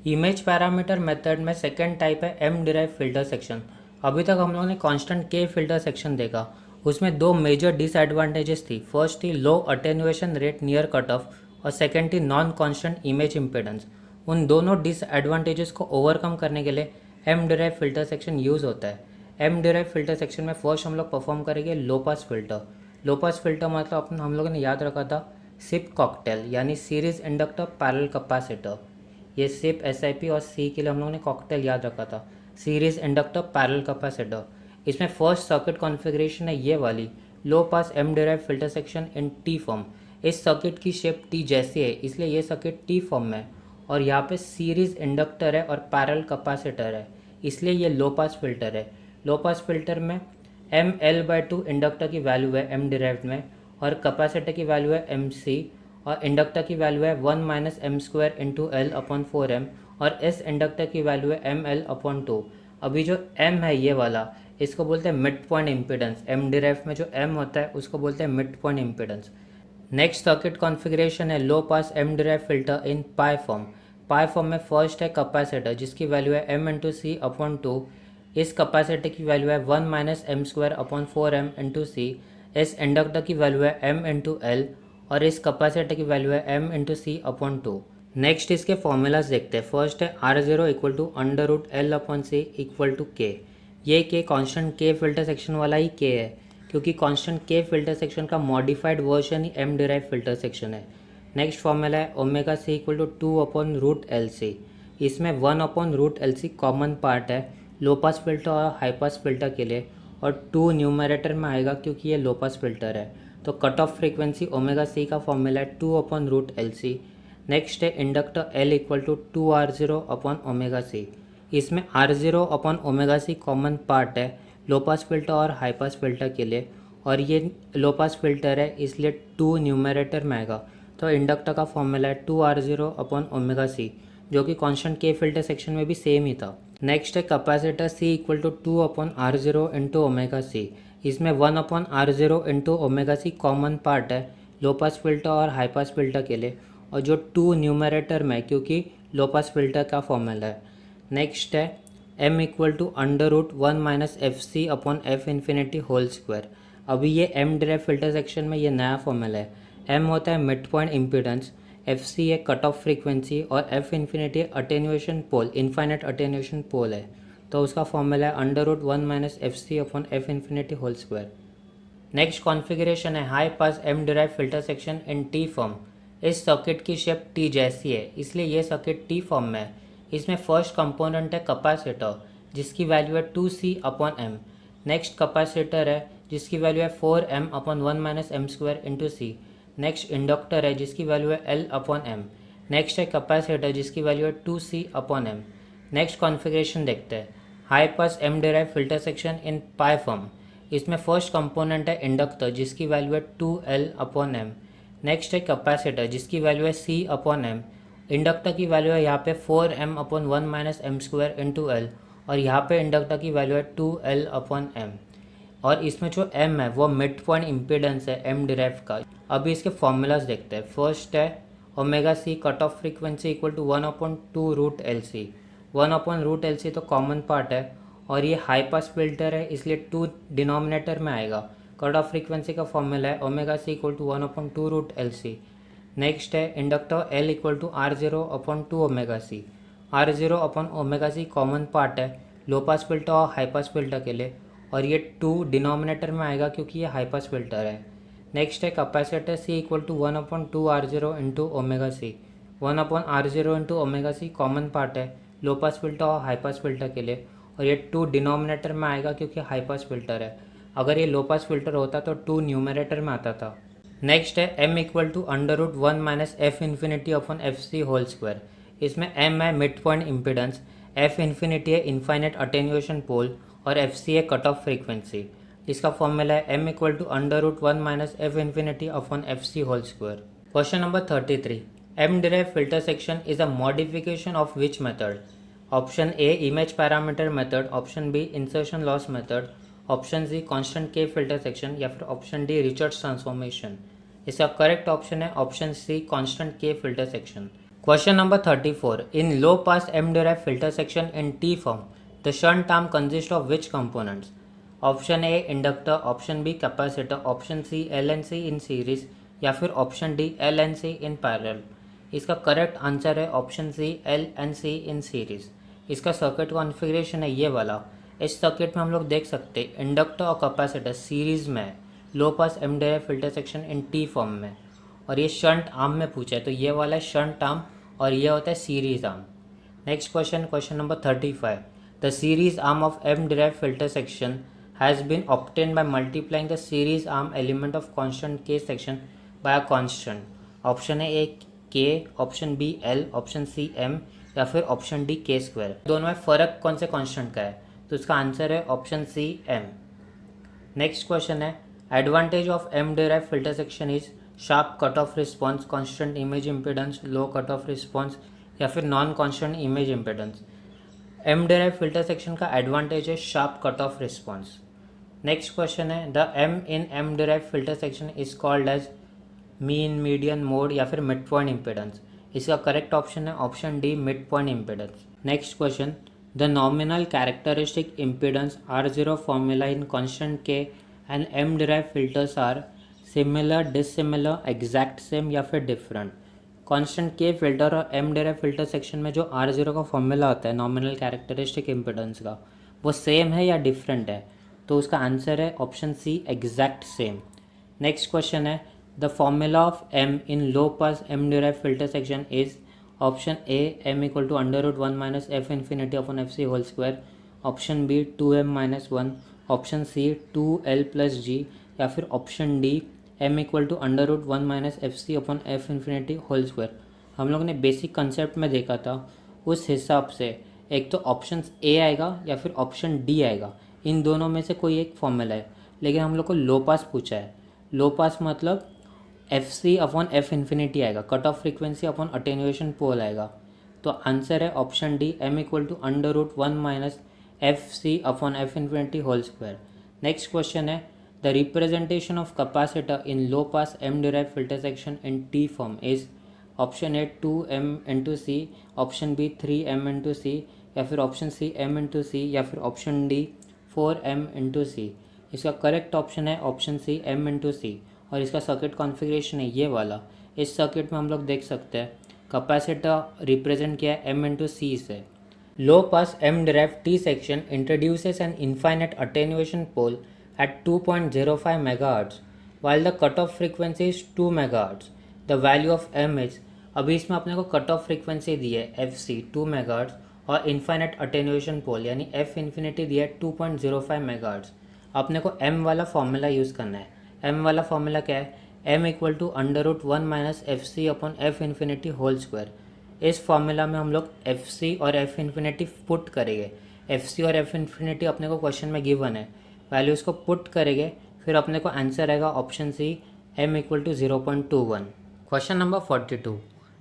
Image parameter method में second type है M derive filter section. अभी तक हम लोगों ने कांस्टेंट के फिल्टर सेक्शन देखा, उसमें दो मेजर डिसएडवांटेजेस थी। फर्स्ट थी low attenuation rate near cut off और सेकेंड थी नॉन कांस्टेंट इमेज इम्पेडेंस। उन दोनों डिसएडवांटेजेस को ओवरकम करने के लिए M derive filter section use होता है। एम डिराइव फिल्टर सेक्शन में फर्स्ट हम लोग परफॉर्म करेंगे लो पास फिल्टर। लो पास फिल्टर मतलब हम लोगों ने याद रखा था सिप कॉकटेल यानी सीरीज इंडक्टर पैरेलल कैपेसिटर। ये सिप SIP और सी के लिए हम लोगों ने कॉकटेल याद रखा था, सीरीज इंडक्टर पैरेलल कैपेसिटर। इसमें फर्स्ट सर्किट कॉन्फ़िगरेशन है ये वाली, low pass M derive filter section in T form. इस सर्किट की शेप टी जैसी है, इसलिए ये सर्किट टी फॉर्म में है और यहाँ पे सीरीज इंडक्टर है और पैरेलल कैपेसिटर है, इसलिए ये लो पास फिल्टर है। लो पास फिल्टर में ML/2 इंडक्टर की वैल्यू है एम डिराइव में और कैपेसिटर की वैल्यू है MC और इंडक्टर की वैल्यू है 1 minus M square into L upon 4m और इस इंडक्टर की वैल्यू है ML/2। अभी जो M है ये वाला, इसको बोलते हैं mid point impedance. M derive में जो M होता है उसको बोलते हैं mid point impedance. Next circuit configuration है low pass M derive filter in pi form. Pi form में फर्स्ट है कैपेसिटर जिसकी वैल्यू है M/C/2। इस कैपेसिटर की वैल्यू है 1 minus M square upon 4m into C. इस इंडक्टर की वैल्यू है M/L और इस कैपेसिटर की वैल्यू है M/C/2। नेक्स्ट इसके फॉर्मूलाज देखते हैं। फर्स्ट है R0 equal to √L/C equal to के। ये के कांस्टेंट के फिल्टर सेक्शन वाला ही के है, क्योंकि कांस्टेंट के फिल्टर सेक्शन का मॉडिफाइड वर्जन ही एम डिराइव फिल्टर सेक्शन है। नेक्स्ट फॉर्मूला है ω/C इक्वल टू 2/√LC। इसमें 1/√LC कॉमन पार्ट है लो पास फिल्टर और हाई पास फिल्टर के लिए, और 2 न्यूमरेटर में आएगा क्योंकि ये लो पास फिल्टर है। तो कट ऑफ फ्रीक्वेंसी ω/C का फॉर्मूला है 2/√LC। नेक्स्ट है inductor L equal to 2R0/ω/C। इसमें R0/ω/C कॉमन पार्ट है लो पास फिल्टर और हाई पास फिल्टर के लिए, और ये लो पास फिल्टर है इसलिए 2 न्यूमरेटर में आएगा। तो इंडक्टर का फॉर्मूला है 2R0/ω/C, जो कि कांस्टेंट के फिल्टर सेक्शन में भी सेम ही था। नेक्स्ट है capacitor C equal to 2/R0 into ω/C। इसमें 1/R0 into ω/C common part है लो पास फिल्टर और हाई पास फिल्टर के लिए, और जो 2 न्यूमरेटर में क्योंकि लो पास फिल्टर का फॉर्मूला है। नेक्स्ट है M equal to √1 minus FC/F∞²। अभी ये एम डिराइव फिल्टर सेक्शन में ये नया फॉर्मूला है। M होता है मिड पॉइंट इम्पीडेंस, FC है कट ऑफ फ्रीक्वेंसी और F∞ attenuation pole, infinite attenuation pole है। तो उसका फॉर्मूला है √1 माइनस FC/F∞²। नेक्स्ट कॉन्फ़िगरेशन है high pass M derive filter section in T form. इस सर्किट की शेप टी जैसी है, इसलिए ये सर्किट टी फॉर्म में है। इसमें फर्स्ट कंपोनेंट है कैपेसिटर जिसकी वैल्यू है 2C/m। नेक्स्ट कैपेसिटर है जिसकी वैल्यू है 4m/1 minus M square into C. Next inductor है जिसकी वैल्यू है L/m। नेक्स्ट है कैपेसिटर जिसकी वैल्यू है 2C/m। नेक्स्ट कॉन्फ़िगरेशन देखते हैं high pass M derive filter section in pi form. इसमें फर्स्ट कंपोनेंट है इंडक्टर जिसकी वैल्यू है 2L/m। नेक्स्ट है कैपेसिटर जिसकी वैल्यू है C/m। इंडक्टर की वैल्यू है यहाँ पे 4m/1 minus M square into L, और यहाँ पे इंडक्टर की वैल्यू है 2L/m। और इसमें जो m है वो मिड पॉइंट इम्पीडेंस है एम डिराइव का। अभी इसके फॉर्मूलाज देखते हैं। फर्स्ट है ω/C cut off frequency equal to 1/2√LC। 1/√LC तो कॉमन पार्ट है और ये हाई पास फिल्टर है इसलिए 2 डिनोमिनेटर में आएगा। कट ऑफ फ्रीक्वेंसी का फॉर्मूला है ω/C equal to 1/2√LC। Next है inductor L equal to R0/2ω/C। R0/ω/C common part है लो पास फिल्टर और हाई पास फिल्टर के लिए, और ये 2 डिनोमिनेटर में आएगा क्योंकि ये हाई पास फिल्टर है। नेक्स्ट है capacitor C equal to 1/2R0 into ω/C। 1/R0 into ω/C common part है लो पास फिल्टर और हाई पास फिल्टर के लिए, और ये 2 डिनोमिनेटर में आएगा क्योंकि हाई पास फिल्टर है। अगर ये लो पास फिल्टर होता तो 2 न्यूमरेटर में आता था। नेक्स्ट है M equal to √1 minus F∞/FC²। इसमें M है मिड पॉइंट इम्पीडेंस, F∞ है इनफाइनाइट अटेन्यूएशन पोल और FC है कट ऑफ फ्रीक्वेंसी। इसका फॉर्मूला है M equal to √1 minus F∞/FC²। Question number 33, M derive filter section is a modification of which method? Option A image parameter method, option B insertion loss method, option C constant के filter section, या फिर option D Richards transformation. इसका correct option है option C constant के filter section. Question number 34. In low pass M derived filter section in T form, the shunt arm consists of which components? Option A inductor, option B capacitor, option C L and C in series या फिर option D L and C in parallel। इसका correct answer है option C L and C in series। इसका circuit configuration है ये वाला। इस circuit में हम लोग देख सकते हैं इंडक्टर और कैपेसिटर सीरीज में है, low pass M derived filter section in T form में, और ये शंट आर्म में पूछा है तो ये वाला है शंट आर्म और ये होता है series arm. Next question, question number 35। The series arm of M derived filter section has been obtained by multiplying the series arm element of constant K section by a constant. Option A K, option B L, option C M या फिर option D के square. दोनों में फ़र्क कौन से constant का है, तो इसका आंसर है option C M. Next question है advantage of M derived filter section is sharp cut off response, constant image impedance, low cut off response या फिर non constant image impedance. M derived filter section का advantage है sharp cut off response. Next question है the M in M derived filter section is called as mean, median, mode या फिर mid point impedance. इसका correct option है option D mid point impedance. Next question the nominal characteristic impedance R0 formula in constant K and M derived filters are similar, dissimilar, exact same या फिर different. Constant के filter और M derived filter section में जो R0 का formula होता है nominal characteristic impedance का, वो सेम है या डिफरेंट है, तो उसका आंसर है option C exact same. Next question है the formula of M in low pass M derived filter section is option A M equal to √1 minus F infinity upon F C whole square, option B 2m-1, option C 2l plus G या फिर option D M equal to √1 minus F C upon F infinity whole square. हम लोग ने basic concept में देखा था, उस हिसाब से एक तो ऑप्शन ए आएगा या फिर ऑप्शन डी आएगा, इन दोनों में से कोई एक फॉर्मूला है। लेकिन हम लोग को लो पास पूछा है, लो पास मतलब F C upon F infinity आएगा, cut off frequency upon attenuation pole आएगा, तो आंसर है option D M equal to √1 minus F C upon F infinity whole square. Next question है the representation of capacitor in low pass M derived filter section in T form is option A 2m into C, option B 3m into C या फिर option C m into C या फिर option D 4m into सी। इसका correct option है option C m into सी, और इसका circuit configuration है ये वाला। इस सर्किट में हम लोग देख सकते हैं कैपेसिटर रिप्रेजेंट किया है m इंटू सी से। लो pass m derived T section introduces an infinite attenuation pole at 2.05 MHz while the cutoff frequency is 2 MHz. The value of m is, अभी इसमें अपने को कट ऑफ फ्रीक्वेंसी दी है FC 2 MHz और infinite attenuation पोल यानी F infinity दिया है 2.05 MHz। अपने को m वाला फॉर्मूला यूज़ करना है। m वाला फॉर्मूला क्या है, m equal to √1 minus F C upon F infinity whole square. इस फॉर्मूला में हम लोग एफ सी और एफ इन्फिनिटी पुट करेंगे। एफ सी और एफ इन्फिनिटी अपने को क्वेश्चन में गिवन है, वैल्यूज़ को पुट करेंगे, फिर अपने को आंसर आएगा option C m equal to 0.21। Question number 42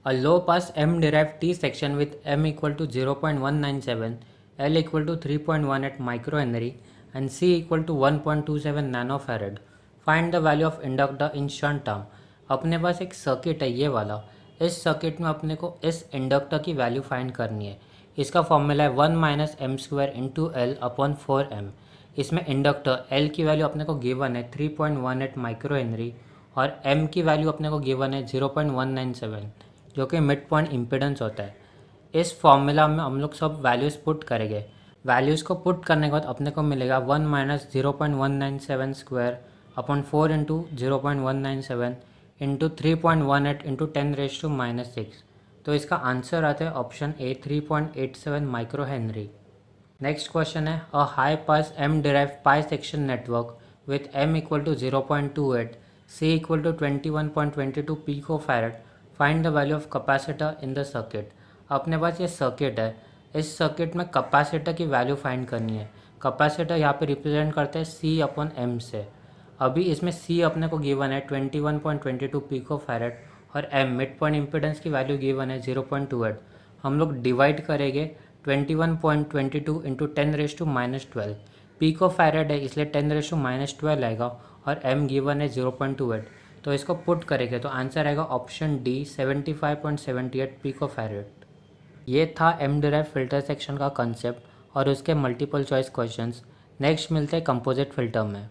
a low pass m derived T section with m equal to 0.197, L equal to 3.18 micro henry and C equal to 1.27 nano farad. Find the value of inductor in shunt arm. अपने पास एक circuit है ये वाला, इस circuit में अपने को इस इंडक्टर की वैल्यू फाइंड करनी है। इसका फॉर्मूला है 1 minus M square into L upon 4m। इसमें इंडक्टर L की वैल्यू अपने को गिवन है 3.18 माइक्रो हेनरी और M की वैल्यू अपने को गिवन है 0.197 जो कि मिड पॉइंट इम्पिडेंस होता है। इस फॉर्मूला में हम लोग सब वैल्यूज़ पुट करेंगे। वैल्यूज़ को पुट करने के बाद अपने को मिलेगा 1 minus 0.197 square upon 4 into 0.197 into 3.18 into 10⁻⁻⁶। तो इसका आंसर आता है option A 3.87 micro henry. Next question है a high pass m derived pi section network with m equal to 0.28, C equal to 21.22 pico farad. Find the value of capacitor in the circuit. अपने पास ये circuit है, इस circuit में capacitor की value find करनी है। Capacitor यहाँ पे रिप्रेजेंट करते हैं C अपॉन M से। अभी इसमें C अपने को गिवन है 21.22 पिको फैरड और M मिड पॉइंट इम्पिडेंस की वैल्यू गिवन है 0.28। हम लोग डिवाइड करेंगे 21.22 इंटू 10⁻12। पिको फैरड है इसलिए 10⁻12 आएगा और M गिवन है 0.28। तो इसको पुट करेंगे तो आंसर आएगा ऑप्शन डी 75.78 पिकोफैरेड। ये था एम डिराइव फिल्टर सेक्शन का कंसेप्ट और उसके मल्टीपल चॉइस क्वेश्चंस। नेक्स्ट मिलते हैं कंपोजिट फिल्टर में।